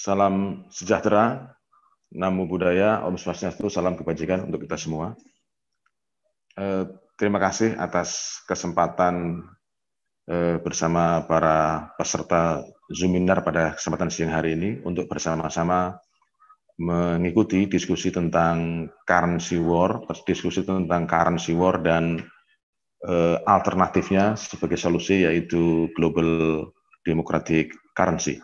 Salam sejahtera, namo buddhaya, Om Swastiastu, salam kebajikan untuk kita semua. Terima kasih atas kesempatan bersama para peserta Zoominar pada kesempatan siang hari ini untuk bersama-sama mengikuti diskusi tentang currency war, dan alternatifnya sebagai solusi, yaitu global democratic currency.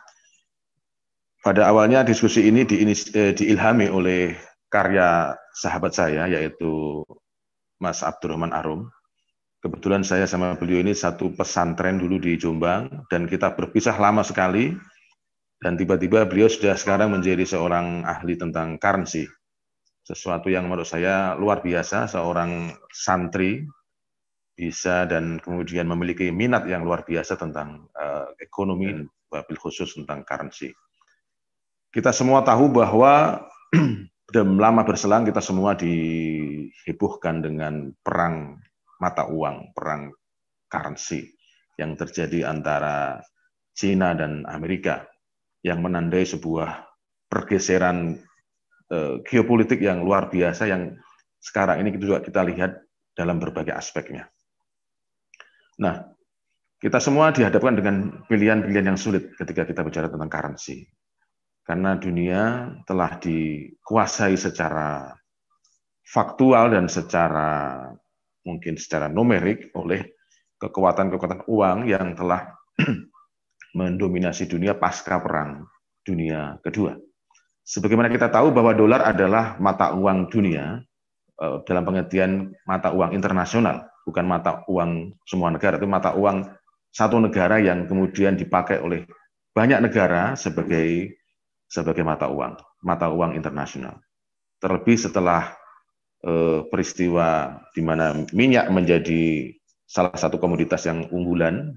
Pada awalnya diskusi ini diilhami oleh karya sahabat saya, yaitu Mas Abdurrahman Arum. Kebetulan saya sama beliau ini satu pesantren dulu di Jombang, dan kita berpisah lama sekali, dan tiba-tiba beliau sudah sekarang menjadi seorang ahli tentang currency. Sesuatu yang menurut saya luar biasa, seorang santri bisa dan kemudian memiliki minat yang luar biasa tentang ekonomi, wabil khusus tentang currency. Kita semua tahu bahwa lama berselang kita semua dihebohkan dengan perang mata uang, perang currency yang terjadi antara China dan Amerika, yang menandai sebuah pergeseran geopolitik yang luar biasa yang sekarang ini juga kita lihat dalam berbagai aspeknya. Nah, kita semua dihadapkan dengan pilihan-pilihan yang sulit ketika kita bicara tentang currency. Karena dunia telah dikuasai secara faktual dan mungkin secara numerik oleh kekuatan-kekuatan uang yang telah mendominasi dunia pasca Perang Dunia Kedua. Sebagaimana kita tahu bahwa dolar adalah mata uang dunia dalam pengertian mata uang internasional, bukan mata uang semua negara, itu mata uang satu negara yang kemudian dipakai oleh banyak negara sebagai mata uang internasional. Terlebih setelah peristiwa di mana minyak menjadi salah satu komoditas yang unggulan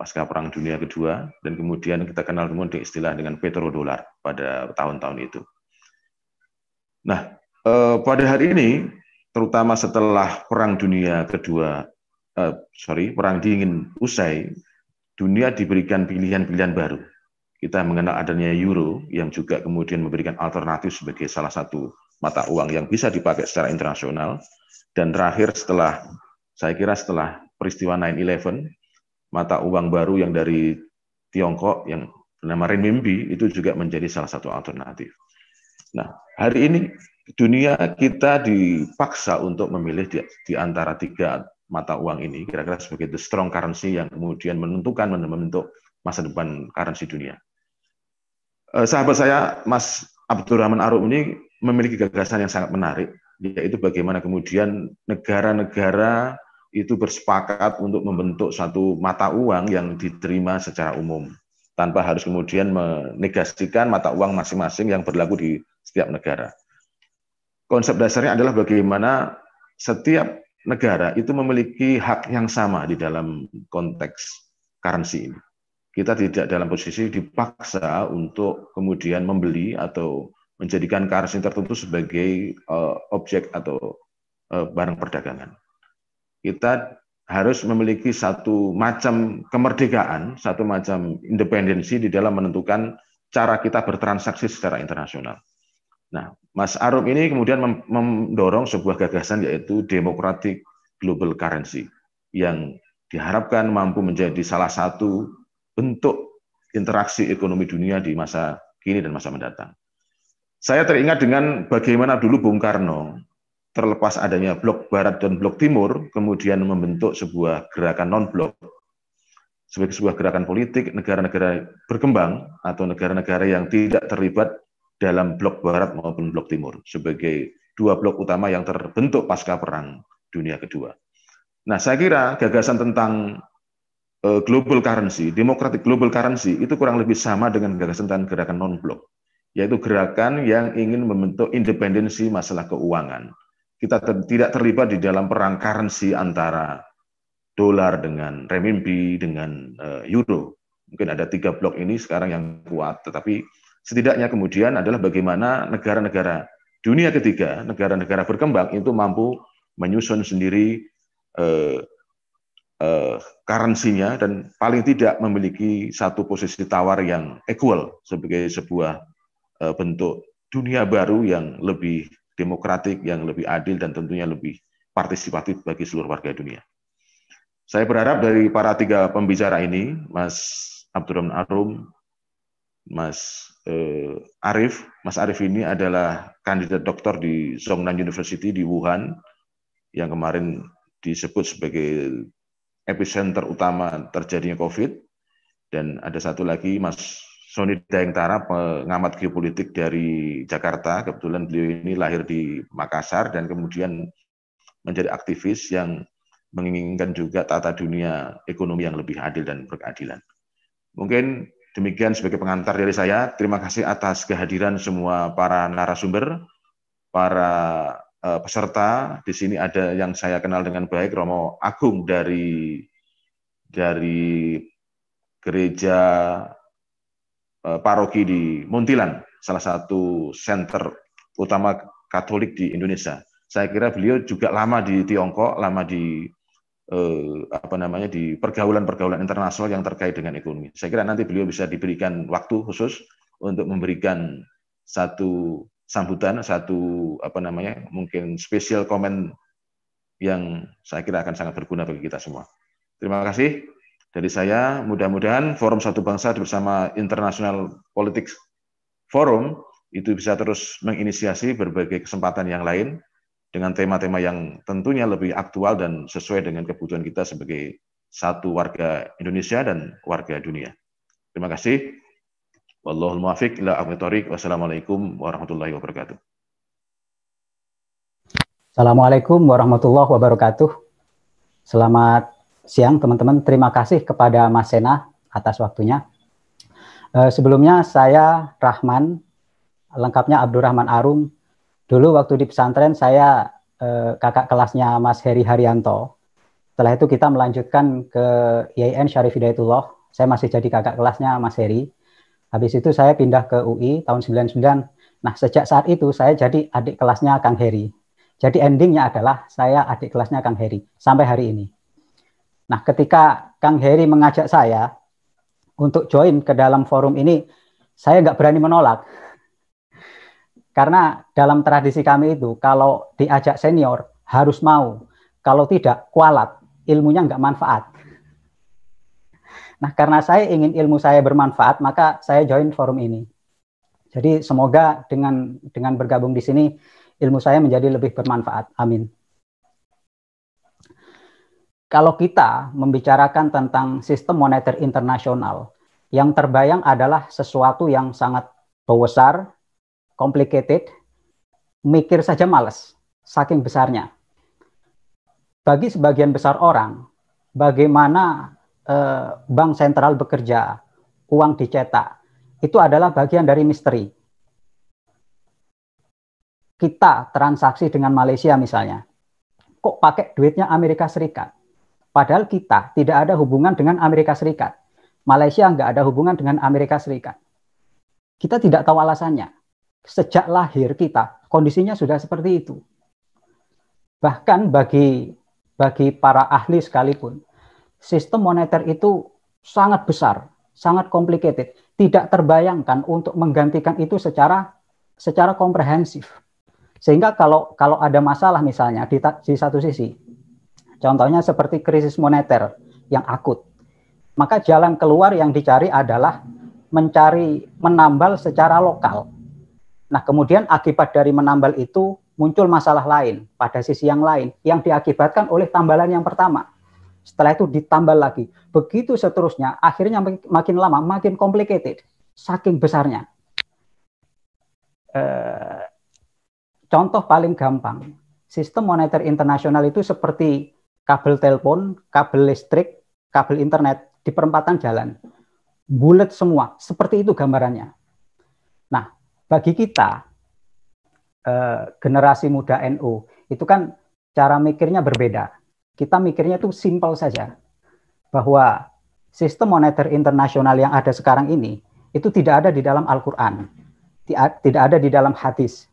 pasca Perang Dunia Kedua, dan kemudian kita kenal dengan istilah dengan petrodolar pada tahun-tahun itu. Nah, pada hari ini, terutama setelah Perang Dingin usai, dunia diberikan pilihan-pilihan baru. Kita mengenal adanya euro yang juga kemudian memberikan alternatif sebagai salah satu mata uang yang bisa dipakai secara internasional. Dan terakhir saya kira setelah peristiwa 9/11, mata uang baru yang dari Tiongkok yang bernama renminbi itu juga menjadi salah satu alternatif. Nah, hari ini dunia kita dipaksa untuk memilih di antara tiga mata uang ini, kira-kira sebagai the strong currency yang kemudian membentuk masa depan currency dunia. Sahabat saya, Mas Abdurrahman Arum ini memiliki gagasan yang sangat menarik, yaitu bagaimana kemudian negara-negara itu bersepakat untuk membentuk satu mata uang yang diterima secara umum, tanpa harus kemudian menegasikan mata uang masing-masing yang berlaku di setiap negara. Konsep dasarnya adalah bagaimana setiap negara itu memiliki hak yang sama di dalam konteks currency ini. Kita tidak dalam posisi dipaksa untuk kemudian membeli atau menjadikan currency tertentu sebagai objek atau barang perdagangan. Kita harus memiliki satu macam kemerdekaan, satu macam independensi di dalam menentukan cara kita bertransaksi secara internasional. Nah, Mas Arum ini kemudian mendorong sebuah gagasan, yaitu democratic global currency, yang diharapkan mampu menjadi salah satu bentuk interaksi ekonomi dunia di masa kini dan masa mendatang. Saya teringat dengan bagaimana dulu Bung Karno, terlepas adanya blok barat dan blok timur, kemudian membentuk sebuah gerakan non-blok sebagai sebuah gerakan politik negara-negara berkembang atau negara-negara yang tidak terlibat dalam blok barat maupun blok timur sebagai dua blok utama yang terbentuk pasca Perang Dunia Kedua. Nah, saya kira gagasan tentang global currency, democratic global currency, itu kurang lebih sama dengan gagasan tentang gerakan non-blok, yaitu gerakan yang ingin membentuk independensi masalah keuangan. Kita tidak terlibat di dalam perang currency antara dolar dengan renminbi dengan euro. Mungkin ada 3 blok ini sekarang yang kuat, tetapi setidaknya kemudian adalah bagaimana negara-negara dunia ketiga, negara-negara berkembang itu mampu menyusun sendiri currency-nya dan paling tidak memiliki satu posisi tawar yang equal sebagai sebuah bentuk dunia baru yang lebih demokratik, yang lebih adil dan tentunya lebih partisipatif bagi seluruh warga dunia. Saya berharap dari para tiga pembicara ini, Mas Abdurrahman Arum, Mas Mas Arif ini adalah kandidat doktor di Zhongnan University di Wuhan, yang kemarin disebut sebagai epicenter utama terjadinya COVID. Dan ada satu lagi, Mas Sony Daengtara, pengamat geopolitik dari Jakarta. Kebetulan beliau ini lahir di Makassar dan kemudian menjadi aktivis yang menginginkan juga tata dunia ekonomi yang lebih adil dan berkeadilan. Mungkin demikian sebagai pengantar dari saya. Terima kasih atas kehadiran semua para narasumber, para peserta. Di sini ada yang saya kenal dengan baik, Romo Agung dari gereja paroki di Muntilan, salah satu center utama Katolik di Indonesia. Saya kira beliau juga lama di Tiongkok, lama di di pergaulan-pergaulan internasional yang terkait dengan ekonomi. Saya kira nanti beliau bisa diberikan waktu khusus untuk memberikan satu sambutan, mungkin spesial komen yang saya kira akan sangat berguna bagi kita semua. Terima kasih dari saya. Mudah-mudahan Forum Satu Bangsa bersama International Politics Forum itu bisa terus menginisiasi berbagai kesempatan yang lain dengan tema-tema yang tentunya lebih aktual dan sesuai dengan kebutuhan kita sebagai satu warga Indonesia dan warga dunia. Terima kasih. Wallahul muwaffiq ila aqwamit thoriq. Wassalamualaikum warahmatullahi wabarakatuh. Assalamualaikum warahmatullahi wabarakatuh. Selamat siang teman-teman. Terima kasih kepada Mas Sena atas waktunya. Sebelumnya saya Rahman, lengkapnya Abdurrahman Arum. Dulu waktu di pesantren saya kakak kelasnya Mas Heri Haryanto. Setelah itu kita melanjutkan ke IAIN Syarif Hidayatullah. Saya masih jadi kakak kelasnya Mas Heri. Habis itu saya pindah ke UI tahun 99. Nah, sejak saat itu saya jadi adik kelasnya Kang Heri. Jadi endingnya adalah saya adik kelasnya Kang Heri sampai hari ini. Nah, ketika Kang Heri mengajak saya untuk join ke dalam forum ini, saya nggak berani menolak. Karena dalam tradisi kami itu, kalau diajak senior, harus mau. Kalau tidak, kualat. Ilmunya nggak manfaat. Nah, karena saya ingin ilmu saya bermanfaat, maka saya join forum ini. Jadi semoga dengan bergabung di sini, ilmu saya menjadi lebih bermanfaat. Amin. Kalau kita membicarakan tentang sistem moneter internasional, yang terbayang adalah sesuatu yang sangat besar, complicated, mikir saja males, saking besarnya. Bagi sebagian besar orang, bagaimana bank sentral bekerja, uang dicetak, itu adalah bagian dari misteri. Kita transaksi dengan Malaysia misalnya, kok pakai duitnya Amerika Serikat? Padahal kita tidak ada hubungan dengan Amerika Serikat. Malaysia nggak ada hubungan dengan Amerika Serikat. Kita tidak tahu alasannya. Sejak lahir kita, kondisinya sudah seperti itu. Bahkan bagi para ahli sekalipun, sistem moneter itu sangat besar, sangat complicated. Tidak terbayangkan untuk menggantikan itu secara komprehensif. Sehingga kalau ada masalah misalnya di satu sisi, contohnya seperti krisis moneter yang akut, maka jalan keluar yang dicari adalah mencari menambal secara lokal. Nah, kemudian akibat dari menambal itu muncul masalah lain pada sisi yang lain yang diakibatkan oleh tambalan yang pertama. Setelah itu ditambal lagi. Begitu seterusnya, akhirnya makin lama makin complicated, saking besarnya. Contoh paling gampang, sistem moneter internasional itu seperti kabel telepon, kabel listrik, kabel internet di perempatan jalan. Bulat semua, seperti itu gambarannya. Nah, bagi kita, generasi muda NU, itu kan cara mikirnya berbeda. Kita mikirnya itu simpel saja, bahwa sistem moneter internasional yang ada sekarang ini, itu tidak ada di dalam Al-Quran, tidak ada di dalam hadis,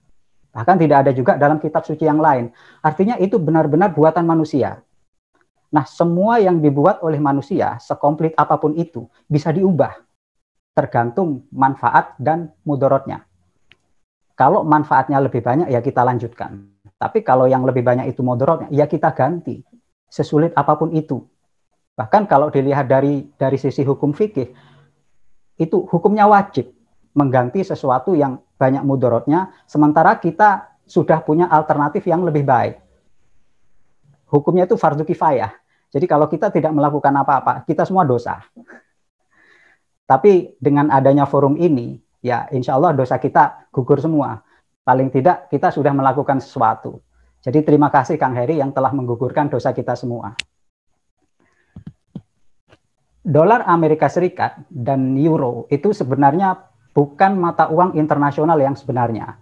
bahkan tidak ada juga dalam kitab suci yang lain. Artinya itu benar-benar buatan manusia. Nah, semua yang dibuat oleh manusia, sekomplit apapun itu, bisa diubah, tergantung manfaat dan mudorotnya. Kalau manfaatnya lebih banyak, ya kita lanjutkan. Tapi kalau yang lebih banyak itu mudorotnya, ya kita ganti, sesulit apapun itu. Bahkan kalau dilihat dari sisi hukum fikih, itu hukumnya wajib mengganti sesuatu yang banyak mudorotnya, sementara kita sudah punya alternatif yang lebih baik. Hukumnya itu fardu kifayah. Jadi kalau kita tidak melakukan apa-apa, kita semua dosa. Tapi dengan adanya forum ini, ya insya Allah dosa kita gugur semua. Paling tidak kita sudah melakukan sesuatu. Jadi terima kasih Kang Heri yang telah menggugurkan dosa kita semua. Dolar Amerika Serikat dan euro itu sebenarnya bukan mata uang internasional yang sebenarnya,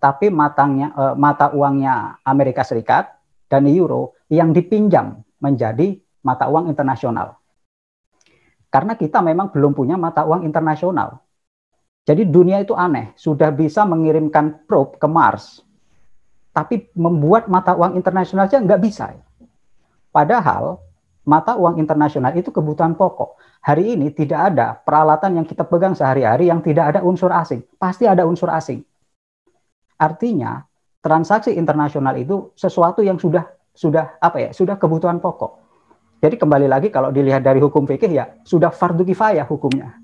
tapi mata uangnya Amerika Serikat dan euro yang dipinjam menjadi mata uang internasional. Karena kita memang belum punya mata uang internasional. Jadi dunia itu aneh, sudah bisa mengirimkan probe ke Mars, tapi membuat mata uang internasional saja nggak bisa. Padahal mata uang internasional itu kebutuhan pokok. Hari ini tidak ada peralatan yang kita pegang sehari-hari yang tidak ada unsur asing. Pasti ada unsur asing. Artinya transaksi internasional itu sesuatu yang sudah kebutuhan pokok. Jadi kembali lagi kalau dilihat dari hukum fikih ya sudah fardu kifayah hukumnya.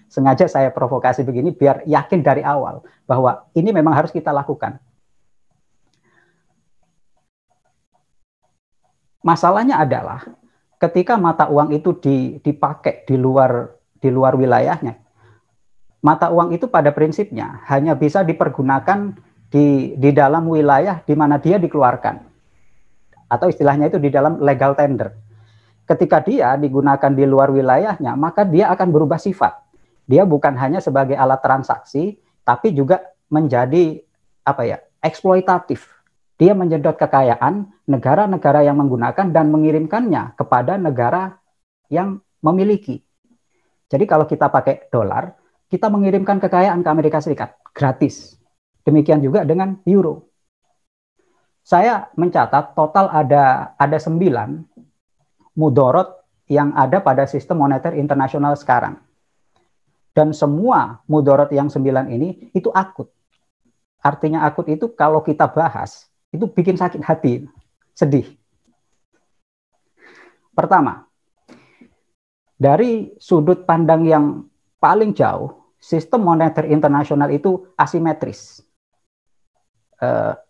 Sengaja saya provokasi begini biar yakin dari awal bahwa ini memang harus kita lakukan. Masalahnya adalah ketika mata uang itu dipakai di luar wilayahnya, mata uang itu pada prinsipnya hanya bisa dipergunakan di dalam wilayah di mana dia dikeluarkan. Atau istilahnya itu di dalam legal tender. Ketika dia digunakan di luar wilayahnya, maka dia akan berubah sifat. Dia bukan hanya sebagai alat transaksi, tapi juga menjadi eksploitatif. Dia menyedot kekayaan negara-negara yang menggunakan dan mengirimkannya kepada negara yang memiliki. Jadi kalau kita pakai dolar, kita mengirimkan kekayaan ke Amerika Serikat gratis. Demikian juga dengan euro. Saya mencatat total ada 9 mudorot yang ada pada sistem moneter internasional sekarang. Dan semua mudorot yang 9 ini itu akut. Artinya akut itu kalau kita bahas, itu bikin sakit hati, sedih. Pertama, dari sudut pandang yang paling jauh, sistem moneter internasional itu asimetris.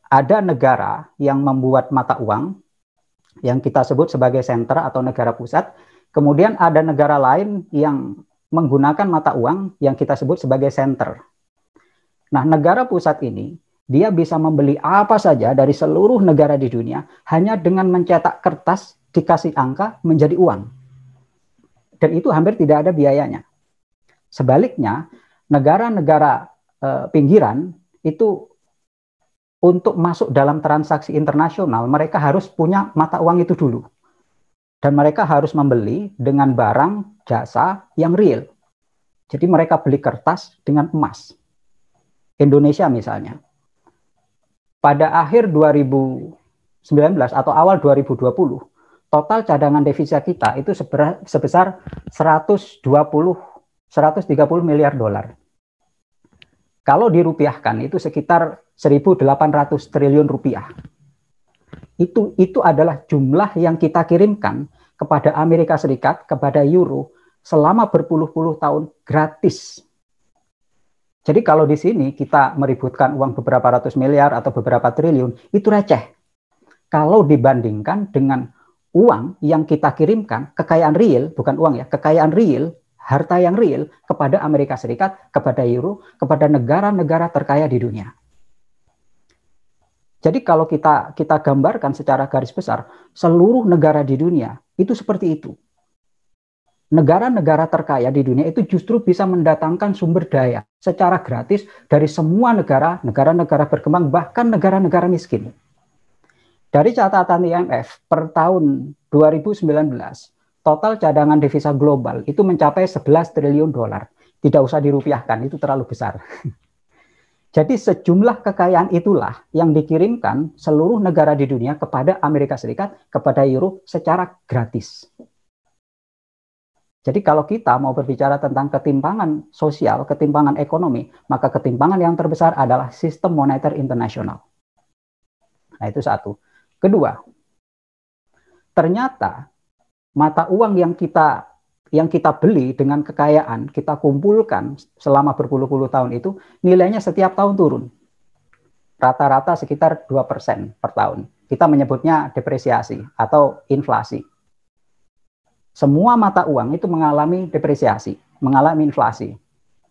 Ada negara yang membuat mata uang yang kita sebut sebagai sentra atau negara pusat, kemudian ada negara lain yang menggunakan mata uang yang kita sebut sebagai center. Nah, negara pusat ini dia bisa membeli apa saja dari seluruh negara di dunia hanya dengan mencetak kertas dikasih angka menjadi uang. Dan itu hampir tidak ada biayanya. Sebaliknya, negara-negara pinggiran itu untuk masuk dalam transaksi internasional, mereka harus punya mata uang itu dulu. Dan mereka harus membeli dengan barang, jasa yang real. Jadi mereka beli kertas dengan emas. Indonesia misalnya. Pada akhir 2019 atau awal 2020, total cadangan devisa kita itu sebesar 130 miliar dolar. Kalau dirupiahkan itu sekitar 1.800 triliun rupiah. Itu adalah jumlah yang kita kirimkan kepada Amerika Serikat, kepada euro selama berpuluh-puluh tahun gratis. Jadi kalau di sini kita meributkan uang beberapa ratus miliar atau beberapa triliun, itu receh. Kalau dibandingkan dengan uang yang kita kirimkan, kekayaan real, bukan uang ya, kekayaan real, harta yang real kepada Amerika Serikat, kepada euro, kepada negara-negara terkaya di dunia. Jadi kalau kita gambarkan secara garis besar, seluruh negara di dunia itu seperti itu. Negara-negara terkaya di dunia itu justru bisa mendatangkan sumber daya secara gratis dari semua negara-negara berkembang, bahkan negara-negara miskin. Dari catatan IMF per tahun 2019, total cadangan devisa global itu mencapai 11 triliun dolar. Tidak usah dirupiahkan, itu terlalu besar. Jadi sejumlah kekayaan itulah yang dikirimkan seluruh negara di dunia kepada Amerika Serikat, kepada Europe secara gratis. Jadi kalau kita mau berbicara tentang ketimpangan sosial, ketimpangan ekonomi, maka ketimpangan yang terbesar adalah sistem moneter internasional. Nah, itu satu. Kedua, ternyata mata uang yang kita beli dengan kekayaan, kita kumpulkan selama berpuluh-puluh tahun itu, nilainya setiap tahun turun. Rata-rata sekitar 2% per tahun. Kita menyebutnya depresiasi atau inflasi. Semua mata uang itu mengalami depresiasi, mengalami inflasi.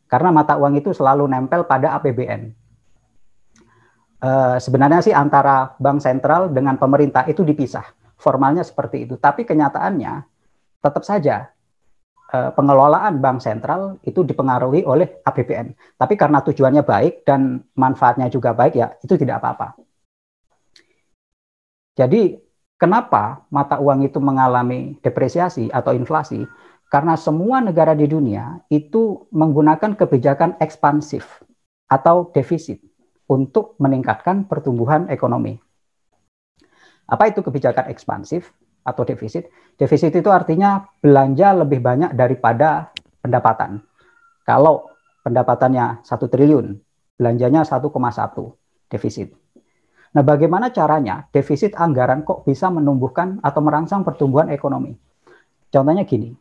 Karena mata uang itu selalu nempel pada APBN. Sebenarnya sih antara bank sentral dengan pemerintah itu dipisah. Formalnya seperti itu. Tapi kenyataannya tetap saja pengelolaan bank sentral itu dipengaruhi oleh APBN. Tapi karena tujuannya baik dan manfaatnya juga baik, ya itu tidak apa-apa. Jadi kenapa mata uang itu mengalami depresiasi atau inflasi? Karena semua negara di dunia itu menggunakan kebijakan ekspansif atau defisit untuk meningkatkan pertumbuhan ekonomi. Apa itu kebijakan ekspansif atau defisit? Defisit itu artinya belanja lebih banyak daripada pendapatan. Kalau pendapatannya 1 triliun, belanjanya 1,1 defisit. Nah, bagaimana caranya defisit anggaran kok bisa menumbuhkan atau merangsang pertumbuhan ekonomi? Contohnya gini,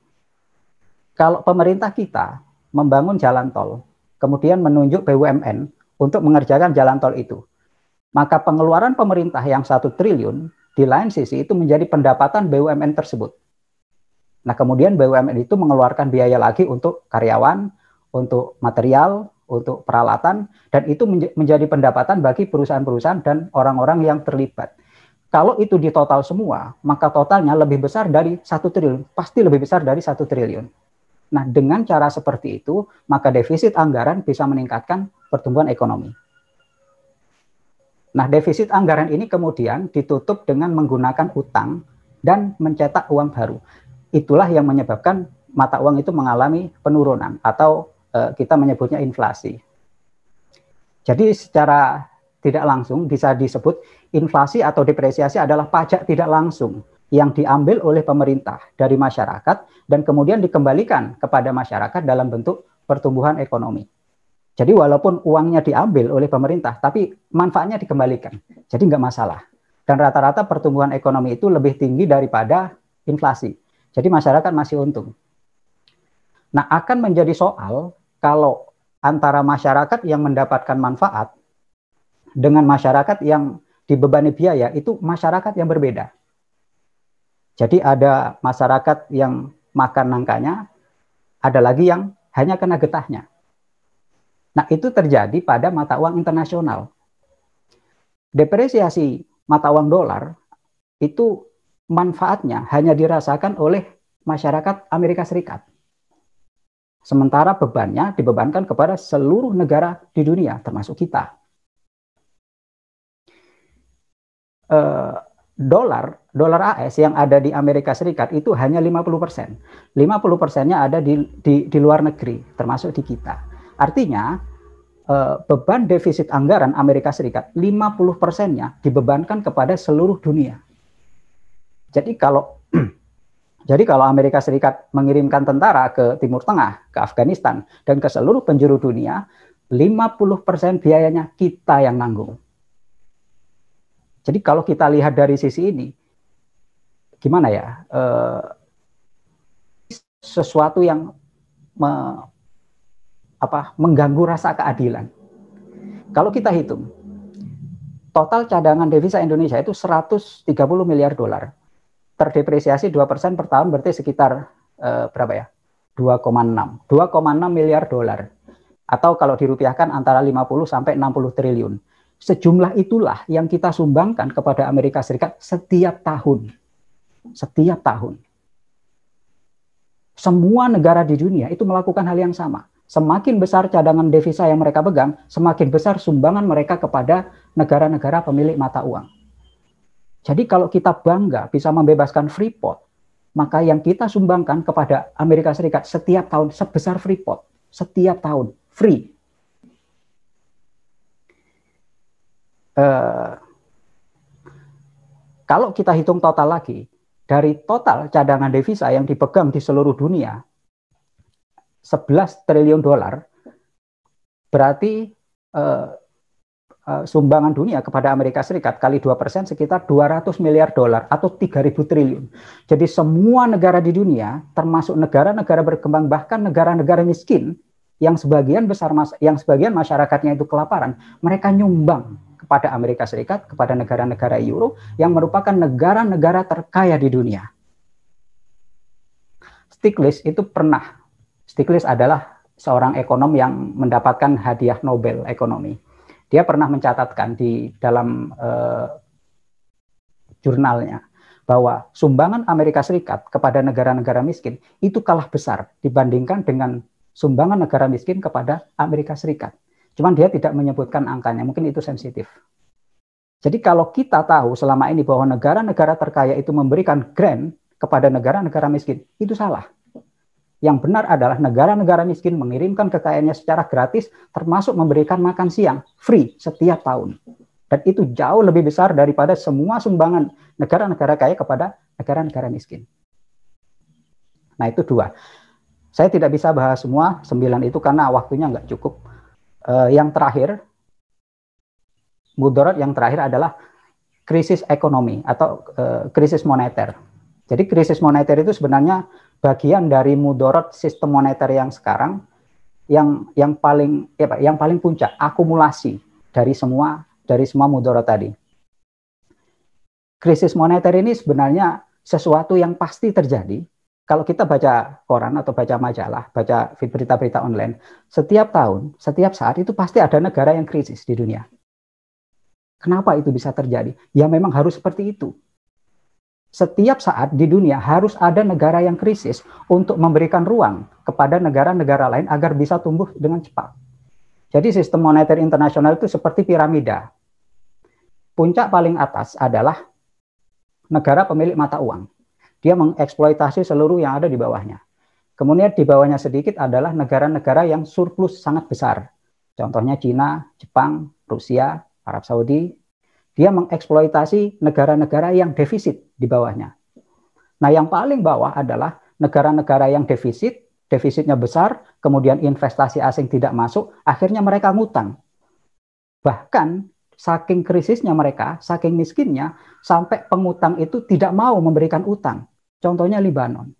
kalau pemerintah kita membangun jalan tol, kemudian menunjuk BUMN untuk mengerjakan jalan tol itu, maka pengeluaran pemerintah yang 1 triliun, di lain sisi itu menjadi pendapatan BUMN tersebut. Nah, kemudian BUMN itu mengeluarkan biaya lagi untuk karyawan, untuk material, untuk peralatan, dan itu menjadi pendapatan bagi perusahaan-perusahaan dan orang-orang yang terlibat. Kalau itu ditotal semua, maka totalnya lebih besar dari 1 triliun, pasti lebih besar dari 1 triliun. Nah, dengan cara seperti itu, maka defisit anggaran bisa meningkatkan pertumbuhan ekonomi. Nah, defisit anggaran ini kemudian ditutup dengan menggunakan utang dan mencetak uang baru. Itulah yang menyebabkan mata uang itu mengalami penurunan atau kita menyebutnya inflasi. Jadi secara tidak langsung bisa disebut inflasi atau depresiasi adalah pajak tidak langsung yang diambil oleh pemerintah dari masyarakat dan kemudian dikembalikan kepada masyarakat dalam bentuk pertumbuhan ekonomi. Jadi walaupun uangnya diambil oleh pemerintah, tapi manfaatnya dikembalikan. Jadi nggak masalah. Dan rata-rata pertumbuhan ekonomi itu lebih tinggi daripada inflasi. Jadi masyarakat masih untung. Nah, akan menjadi soal kalau antara masyarakat yang mendapatkan manfaat dengan masyarakat yang dibebani biaya, itu masyarakat yang berbeda. Jadi ada masyarakat yang makan nangkanya, ada lagi yang hanya kena getahnya. Nah, itu terjadi pada mata uang internasional. Depresiasi mata uang dolar itu manfaatnya hanya dirasakan oleh masyarakat Amerika Serikat. Sementara bebannya dibebankan kepada seluruh negara di dunia, termasuk kita. Dolar AS yang ada di Amerika Serikat itu hanya 50%. 50%-nya ada di luar negeri, termasuk di kita. Artinya, beban defisit anggaran Amerika Serikat, 50%-nya dibebankan kepada seluruh dunia. Jadi kalau Amerika Serikat mengirimkan tentara ke Timur Tengah, ke Afghanistan, dan ke seluruh penjuru dunia, 50% biayanya kita yang nanggung. Jadi kalau kita lihat dari sisi ini, gimana ya, sesuatu yang mengganggu rasa keadilan. Kalau kita hitung, total cadangan devisa Indonesia itu 130 miliar dolar. Terdepresiasi 2% per tahun berarti sekitar berapa ya? 2,6 miliar dolar. Atau kalau dirupiahkan antara 50 sampai 60 triliun. Sejumlah itulah yang kita sumbangkan kepada Amerika Serikat setiap tahun. Setiap tahun. Semua negara di dunia itu melakukan hal yang sama. Semakin besar cadangan devisa yang mereka pegang, semakin besar sumbangan mereka kepada negara-negara pemilik mata uang. Jadi kalau kita bangga bisa membebaskan Freeport, maka yang kita sumbangkan kepada Amerika Serikat setiap tahun sebesar Freeport. Setiap tahun, free. kalau kita hitung total lagi, dari total cadangan devisa yang dipegang di seluruh dunia, 11 triliun dolar, berarti sumbangan dunia kepada Amerika Serikat kali 2% sekitar 200 miliar dolar atau 3.000 triliun. Jadi semua negara di dunia, termasuk negara-negara berkembang, bahkan negara-negara miskin, yang sebagian masyarakatnya itu kelaparan, mereka nyumbang kepada Amerika Serikat, kepada negara-negara Euro yang merupakan negara-negara terkaya di dunia. Stiglitz adalah seorang ekonom yang mendapatkan hadiah Nobel ekonomi. Dia pernah mencatatkan di dalam jurnalnya bahwa sumbangan Amerika Serikat kepada negara-negara miskin itu kalah besar dibandingkan dengan sumbangan negara miskin kepada Amerika Serikat. Cuman dia tidak menyebutkan angkanya, mungkin itu sensitif. Jadi kalau kita tahu selama ini bahwa negara-negara terkaya itu memberikan grant kepada negara-negara miskin, itu salah. Yang benar adalah negara-negara miskin mengirimkan kekayaannya secara gratis, termasuk memberikan makan siang free setiap tahun. Dan itu jauh lebih besar daripada semua sumbangan negara-negara kaya kepada negara-negara miskin. Nah, itu 2. Saya tidak bisa bahas semua 9 itu karena waktunya nggak cukup. Yang terakhir, mudarat yang terakhir adalah krisis ekonomi atau krisis moneter. Jadi krisis moneter itu sebenarnya bagian dari mudarat sistem moneter yang sekarang yang paling puncak, akumulasi dari semua mudarat tadi. Krisis moneter ini sebenarnya sesuatu yang pasti terjadi. Kalau kita baca koran atau baca majalah, baca berita-berita online, setiap tahun, setiap saat itu pasti ada negara yang krisis di dunia. Kenapa itu bisa terjadi? Ya memang harus seperti itu. Setiap saat di dunia harus ada negara yang krisis untuk memberikan ruang kepada negara-negara lain agar bisa tumbuh dengan cepat. Jadi sistem moneter internasional itu seperti piramida. Puncak paling atas adalah negara pemilik mata uang. Dia mengeksploitasi seluruh yang ada di bawahnya. Kemudian di bawahnya sedikit adalah negara-negara yang surplus sangat besar. Contohnya Cina, Jepang, Rusia, Arab Saudi. Dia mengeksploitasi negara-negara yang defisit di bawahnya. Nah, yang paling bawah adalah negara-negara yang defisitnya besar, kemudian investasi asing tidak masuk, akhirnya mereka ngutang. Bahkan saking krisisnya mereka, saking miskinnya, sampai pengutang itu tidak mau memberikan utang. Contohnya Libanon.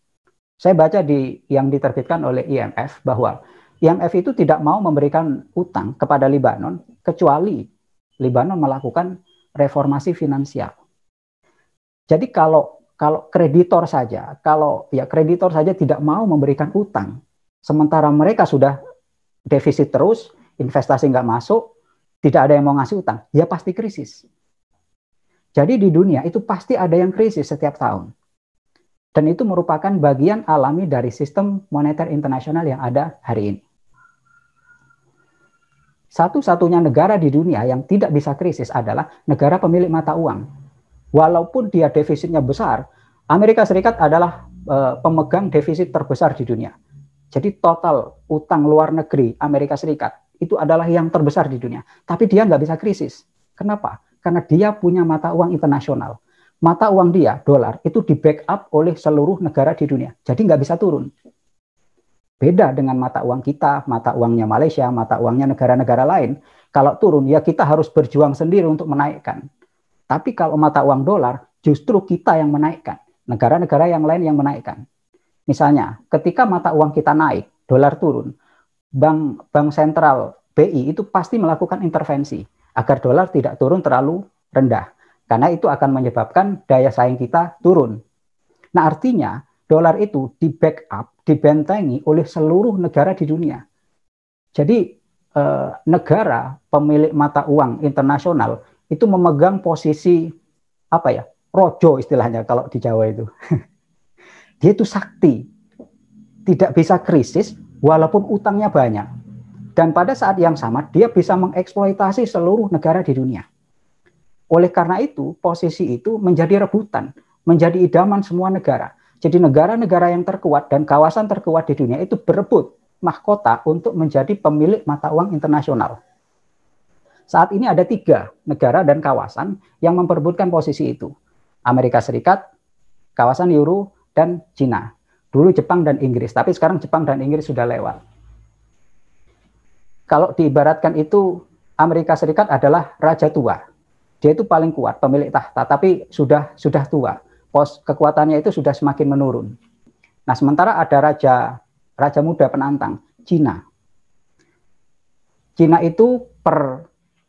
Saya baca yang diterbitkan oleh IMF bahwa IMF itu tidak mau memberikan utang kepada Libanon kecuali Libanon melakukan reformasi finansial. Jadi kalau kreditor saja tidak mau memberikan utang, sementara mereka sudah defisit terus, investasi nggak masuk, tidak ada yang mau ngasih utang, ya pasti krisis. Jadi di dunia itu pasti ada yang krisis setiap tahun. Dan itu merupakan bagian alami dari sistem moneter internasional yang ada hari ini. Satu-satunya negara di dunia yang tidak bisa krisis adalah negara pemilik mata uang. Walaupun dia defisitnya besar, Amerika Serikat adalah pemegang defisit terbesar di dunia. Jadi total utang luar negeri Amerika Serikat itu adalah yang terbesar di dunia. Tapi dia nggak bisa krisis. Kenapa? Karena dia punya mata uang internasional. Mata uang dia, dolar, itu di backup oleh seluruh negara di dunia. Jadi nggak bisa turun. Beda dengan mata uang kita, mata uangnya Malaysia, mata uangnya negara-negara lain. Kalau turun, ya kita harus berjuang sendiri untuk menaikkan. Tapi kalau mata uang dolar, justru kita yang menaikkan. Negara-negara yang lain yang menaikkan. Misalnya, ketika mata uang kita naik, dolar turun, Bank Sentral BI itu pasti melakukan intervensi agar dolar tidak turun terlalu rendah. Karena itu akan menyebabkan daya saing kita turun. Nah, artinya dolar itu di backup, dibentengi oleh seluruh negara di dunia. Jadi negara pemilik mata uang internasional itu memegang posisi rojo istilahnya kalau di Jawa itu. Dia itu sakti, tidak bisa krisis walaupun utangnya banyak. Dan pada saat yang sama dia bisa mengeksploitasi seluruh negara di dunia. Oleh karena itu posisi itu menjadi rebutan, menjadi idaman semua negara. Jadi negara-negara yang terkuat dan kawasan terkuat di dunia itu berebut mahkota untuk menjadi pemilik mata uang internasional. Saat ini ada 3 negara dan kawasan yang memperebutkan posisi itu. Amerika Serikat, kawasan Euro, dan Cina. Dulu Jepang dan Inggris, tapi sekarang Jepang dan Inggris sudah lewat. Kalau diibaratkan itu, Amerika Serikat adalah raja tua. Dia itu paling kuat, pemilik tahta, tapi sudah tua. Kekuatannya itu sudah semakin menurun. Nah, sementara ada raja muda penantang, Cina. Cina itu per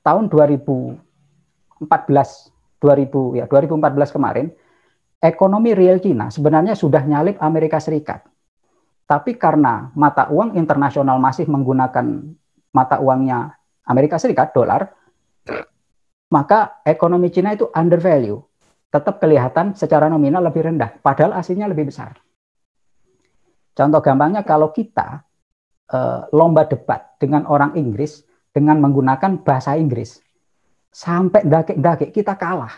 tahun 2014 kemarin, ekonomi real Cina sebenarnya sudah nyalip Amerika Serikat. Tapi karena mata uang internasional masih menggunakan mata uangnya Amerika Serikat, dolar, maka ekonomi Cina itu undervalue. Tetap kelihatan secara nominal lebih rendah, padahal aslinya lebih besar. Contoh gampangnya, kalau kita lomba debat dengan orang Inggris dengan menggunakan bahasa Inggris, sampai dake-dake kita kalah.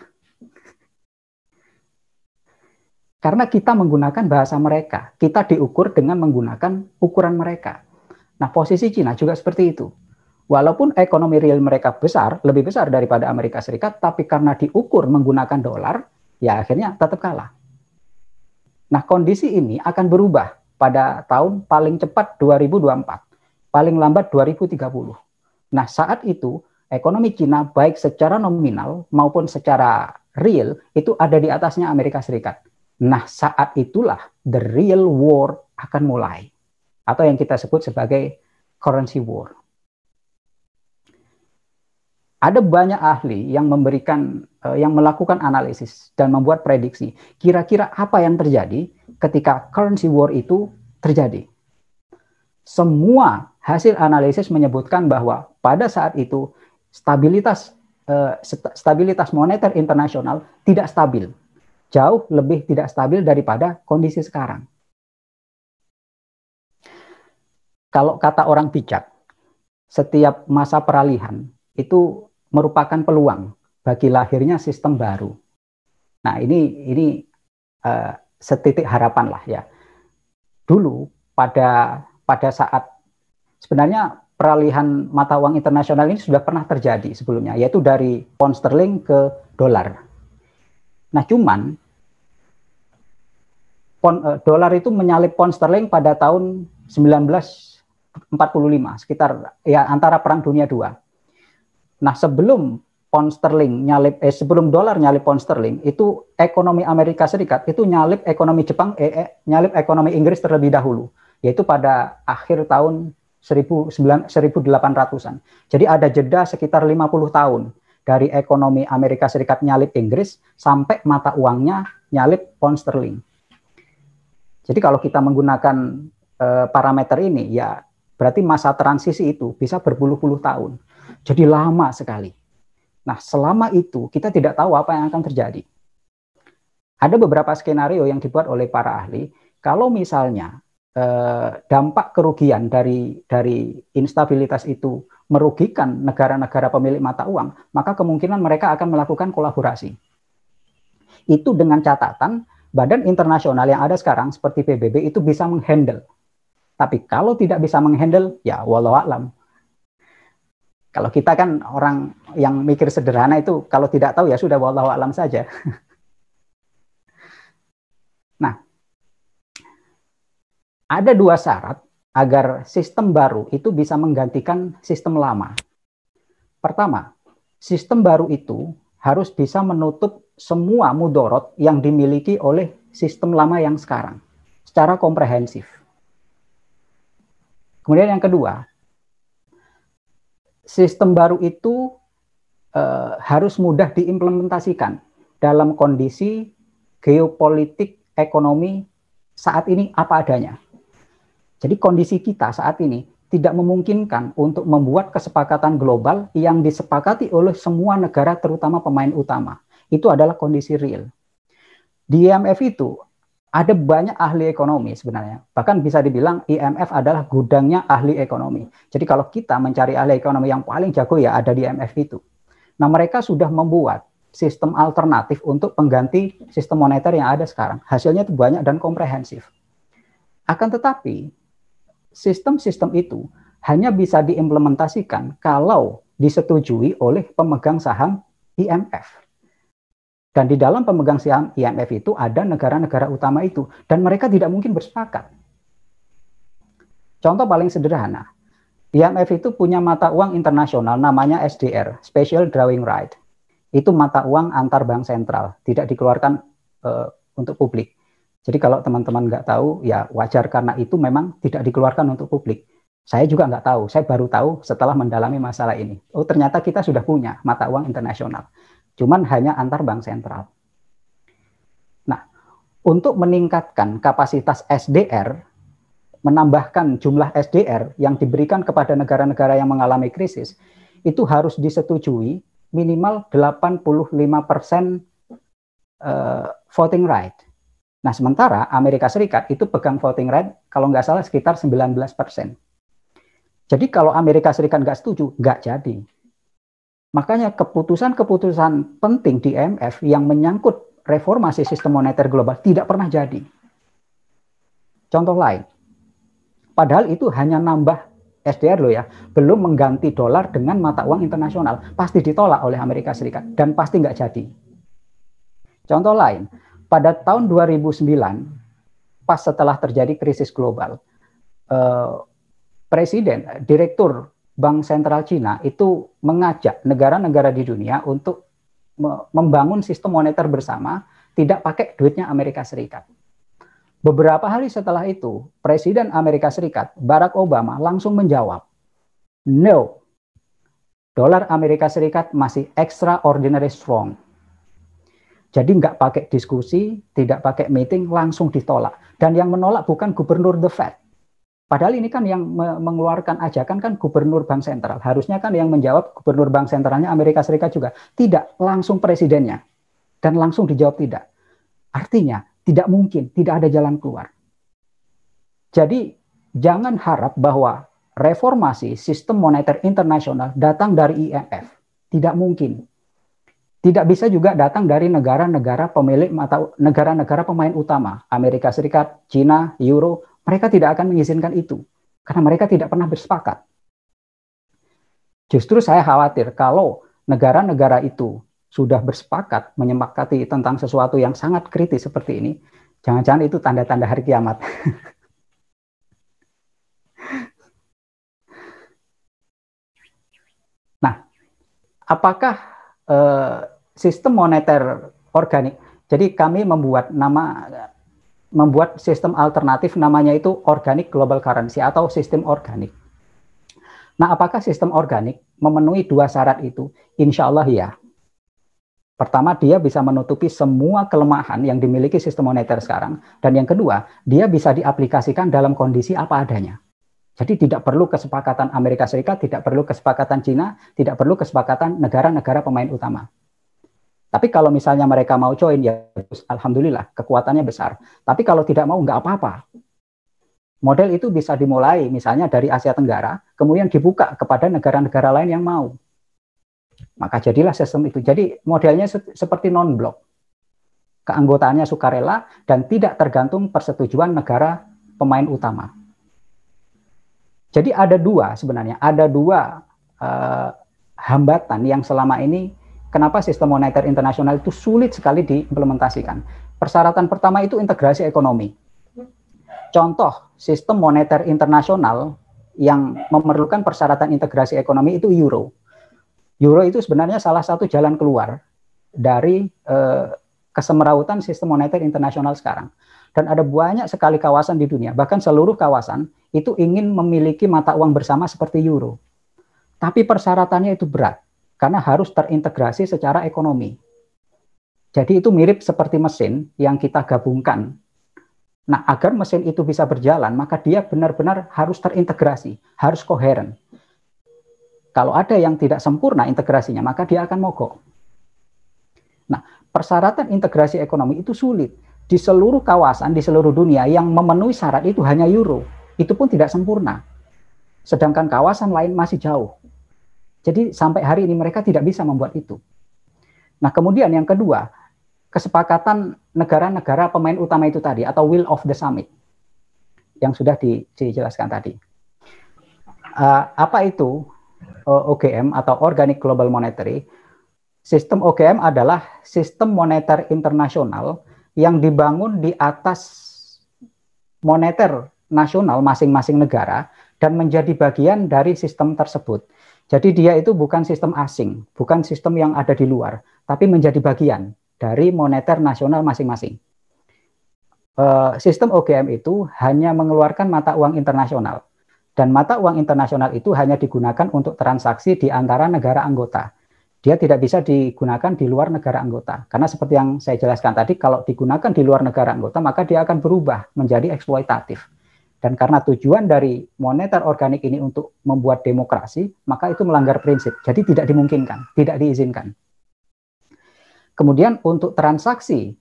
Karena kita menggunakan bahasa mereka, kita diukur dengan menggunakan ukuran mereka. Nah, posisi Cina juga seperti itu. Walaupun ekonomi real mereka besar, lebih besar daripada Amerika Serikat, tapi karena diukur menggunakan dolar, ya akhirnya tetap kalah. Nah, kondisi ini akan berubah pada tahun paling cepat 2024, paling lambat 2030. Nah, saat itu ekonomi Cina baik secara nominal maupun secara real itu ada di atasnya Amerika Serikat. Nah, saat itulah the real war akan mulai, atau yang kita sebut sebagai currency war. Ada banyak ahli yang melakukan analisis dan membuat prediksi kira-kira apa yang terjadi ketika currency war itu terjadi. Semua hasil analisis menyebutkan bahwa pada saat itu stabilitas moneter internasional tidak stabil. Jauh lebih tidak stabil daripada kondisi sekarang. Kalau kata orang bijak, setiap masa peralihan itu merupakan peluang bagi lahirnya sistem baru. Nah, ini setitik harapan lah ya. Dulu pada saat sebenarnya peralihan mata uang internasional ini sudah pernah terjadi sebelumnya, yaitu dari pound sterling ke dolar. Nah, cuman dolar itu menyalip pound sterling pada tahun 1945, sekitar ya antara Perang Dunia II. Nah, sebelum dolar nyalip pound sterling, itu ekonomi Amerika Serikat itu nyalip ekonomi Jepang, nyalip ekonomi Inggris terlebih dahulu, yaitu pada akhir tahun 1800-an. Jadi ada jeda sekitar 50 tahun. Dari ekonomi Amerika Serikat nyalip Inggris sampai mata uangnya nyalip pound sterling. Jadi kalau kita menggunakan parameter ini, ya berarti masa transisi itu bisa berpuluh-puluh tahun. Jadi lama sekali. Nah, selama itu kita tidak tahu apa yang akan terjadi. Ada beberapa skenario yang dibuat oleh para ahli. Kalau misalnya dampak kerugian dari instabilitas itu merugikan negara-negara pemilik mata uang, maka kemungkinan mereka akan melakukan kolaborasi. Itu dengan catatan badan internasional yang ada sekarang seperti PBB itu bisa menghandle. Tapi kalau tidak bisa menghandle, ya wallahu a'lam. Kalau kita kan orang yang mikir sederhana itu, kalau tidak tahu ya sudah wallahu a'lam saja. Nah, ada 2 syarat agar sistem baru itu bisa menggantikan sistem lama. Pertama, sistem baru itu harus bisa menutup semua mudorot yang dimiliki oleh sistem lama yang sekarang secara komprehensif. Kemudian yang kedua, sistem baru itu harus mudah diimplementasikan dalam kondisi geopolitik ekonomi saat ini apa adanya. Jadi kondisi kita saat ini tidak memungkinkan untuk membuat kesepakatan global yang disepakati oleh semua negara, terutama pemain utama. Itu adalah kondisi real. Di IMF itu ada banyak ahli ekonomi sebenarnya. Bahkan bisa dibilang IMF adalah gudangnya ahli ekonomi. Jadi kalau kita mencari ahli ekonomi yang paling jago ya ada di IMF itu. Nah, mereka sudah membuat sistem alternatif untuk pengganti sistem moneter yang ada sekarang. Hasilnya itu banyak dan komprehensif. Akan tetapi sistem-sistem itu hanya bisa diimplementasikan kalau disetujui oleh pemegang saham IMF. Dan di dalam pemegang saham IMF itu ada negara-negara utama itu, dan mereka tidak mungkin bersepakat. Contoh paling sederhana, IMF itu punya mata uang internasional namanya SDR, Special Drawing Right. Itu mata uang antar bank sentral, tidak dikeluarkan untuk publik. Jadi kalau teman-teman nggak tahu, ya wajar karena itu memang tidak dikeluarkan untuk publik. Saya juga nggak tahu, saya baru tahu setelah mendalami masalah ini. Oh ternyata kita sudah punya mata uang internasional. Cuman hanya antar bank sentral. Nah, untuk meningkatkan kapasitas SDR, menambahkan jumlah SDR yang diberikan kepada negara-negara yang mengalami krisis, itu harus disetujui minimal 85% voting right. Nah, sementara Amerika Serikat itu pegang voting right, kalau nggak salah sekitar 19%. Jadi kalau Amerika Serikat nggak setuju, nggak jadi. Makanya keputusan-keputusan penting di IMF yang menyangkut reformasi sistem moneter global tidak pernah jadi. Contoh lain, padahal itu hanya nambah SDR loh ya, belum mengganti dolar dengan mata uang internasional, pasti ditolak oleh Amerika Serikat dan pasti nggak jadi. Contoh lain, pada tahun 2009, pas setelah terjadi krisis global, Presiden, Direktur Bank Sentral Cina itu mengajak negara-negara di dunia untuk membangun sistem moneter bersama, tidak pakai duitnya Amerika Serikat. Beberapa hari setelah itu, Presiden Amerika Serikat, Barack Obama, langsung menjawab, no, dolar Amerika Serikat masih extraordinary strong. Jadi nggak pakai diskusi, tidak pakai meeting, langsung ditolak. Dan yang menolak bukan gubernur The Fed. Padahal ini kan yang mengeluarkan ajakan kan gubernur bank sentral. Harusnya kan yang menjawab gubernur bank sentralnya Amerika Serikat juga. Tidak, langsung presidennya. Dan langsung dijawab tidak. Artinya, tidak mungkin, tidak ada jalan keluar. Jadi, jangan harap bahwa reformasi sistem moneter internasional datang dari IMF. Tidak mungkin. Tidak bisa juga datang dari negara-negara pemilik atau negara-negara pemain utama. Amerika Serikat, China, Euro. Mereka tidak akan mengizinkan itu. Karena mereka tidak pernah bersepakat. Justru saya khawatir kalau negara-negara itu sudah bersepakat menyepakati tentang sesuatu yang sangat kritis seperti ini, jangan-jangan itu tanda-tanda hari kiamat. Nah, apakah sistem moneter organik? Jadi kami membuat sistem alternatif namanya itu organic global currency atau sistem organik. Nah, apakah sistem organik memenuhi dua syarat itu? Insya Allah ya. Pertama, dia bisa menutupi semua kelemahan yang dimiliki sistem moneter sekarang. Dan yang kedua, dia bisa diaplikasikan dalam kondisi apa adanya. Jadi tidak perlu kesepakatan Amerika Serikat, tidak perlu kesepakatan Cina, tidak perlu kesepakatan negara-negara pemain utama. Tapi kalau misalnya mereka mau join, ya alhamdulillah, kekuatannya besar. Tapi kalau tidak mau, nggak apa-apa. Model itu bisa dimulai misalnya dari Asia Tenggara, kemudian dibuka kepada negara-negara lain yang mau. Maka jadilah sistem itu. Jadi modelnya seperti non-blok. Keanggotaannya sukarela dan tidak tergantung persetujuan negara pemain utama. Jadi ada dua sebenarnya, ada dua hambatan yang selama ini kenapa sistem moneter internasional itu sulit sekali diimplementasikan. Persyaratan pertama itu integrasi ekonomi. Contoh sistem moneter internasional yang memerlukan persyaratan integrasi ekonomi itu euro. Euro itu sebenarnya salah satu jalan keluar dari kesemerawutan sistem moneter internasional sekarang. Dan ada banyak sekali kawasan di dunia, bahkan seluruh kawasan itu ingin memiliki mata uang bersama seperti euro. Tapi persyaratannya itu berat. Karena harus terintegrasi secara ekonomi. Jadi itu mirip seperti mesin yang kita gabungkan. Nah, agar mesin itu bisa berjalan, maka dia benar-benar harus terintegrasi, harus koheren. Kalau ada yang tidak sempurna integrasinya, maka dia akan mogok. Nah, persyaratan integrasi ekonomi itu sulit. Di seluruh kawasan, di seluruh dunia yang memenuhi syarat itu hanya euro. Itu pun tidak sempurna. Sedangkan kawasan lain masih jauh. Jadi sampai hari ini mereka tidak bisa membuat itu. Nah, kemudian yang kedua, kesepakatan negara-negara pemain utama itu tadi, atau will of the summit, yang sudah dijelaskan tadi. Apa itu OGM atau Organic Global Monetary, sistem OGM adalah sistem moneter internasional yang dibangun di atas moneter nasional masing-masing negara dan menjadi bagian dari sistem tersebut. Jadi dia itu bukan sistem asing, bukan sistem yang ada di luar, tapi menjadi bagian dari moneter nasional masing-masing. Sistem OGM itu hanya mengeluarkan mata uang internasional, dan mata uang internasional itu hanya digunakan untuk transaksi di antara negara anggota. Dia tidak bisa digunakan di luar negara anggota, karena seperti yang saya jelaskan tadi, kalau digunakan di luar negara anggota, maka dia akan berubah menjadi eksploitatif. Dan karena tujuan dari moneter organik ini untuk membuat demokrasi, maka itu melanggar prinsip. Jadi tidak dimungkinkan, tidak diizinkan. Kemudian untuk transaksi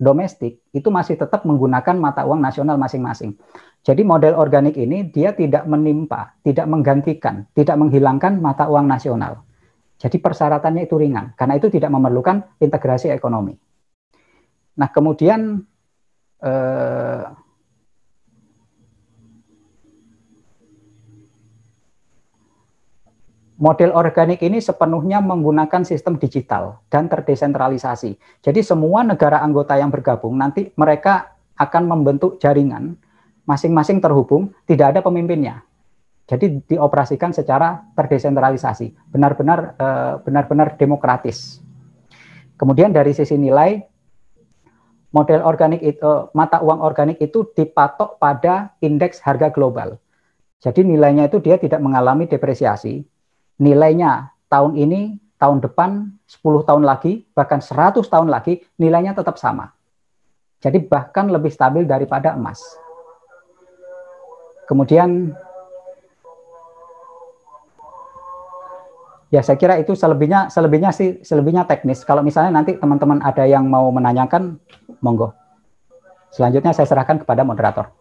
domestik itu masih tetap menggunakan mata uang nasional masing-masing. Jadi model organik ini dia tidak menimpa, tidak menggantikan, tidak menghilangkan mata uang nasional. Jadi persyaratannya itu ringan, karena itu tidak memerlukan integrasi ekonomi. Nah kemudian model organik ini sepenuhnya menggunakan sistem digital dan terdesentralisasi. Jadi semua negara anggota yang bergabung nanti mereka akan membentuk jaringan, masing-masing terhubung, tidak ada pemimpinnya. Jadi dioperasikan secara terdesentralisasi, benar-benar demokratis. Kemudian dari sisi nilai, model organik itu, mata uang organik itu dipatok pada indeks harga global. Jadi nilainya itu dia tidak mengalami depresiasi. Nilainya tahun ini, tahun depan, 10 tahun lagi, bahkan 100 tahun lagi, nilainya tetap sama. Jadi bahkan lebih stabil daripada emas. Kemudian, ya saya kira itu selebihnya teknis. Kalau misalnya nanti teman-teman ada yang mau menanyakan, monggo. Selanjutnya saya serahkan kepada moderator.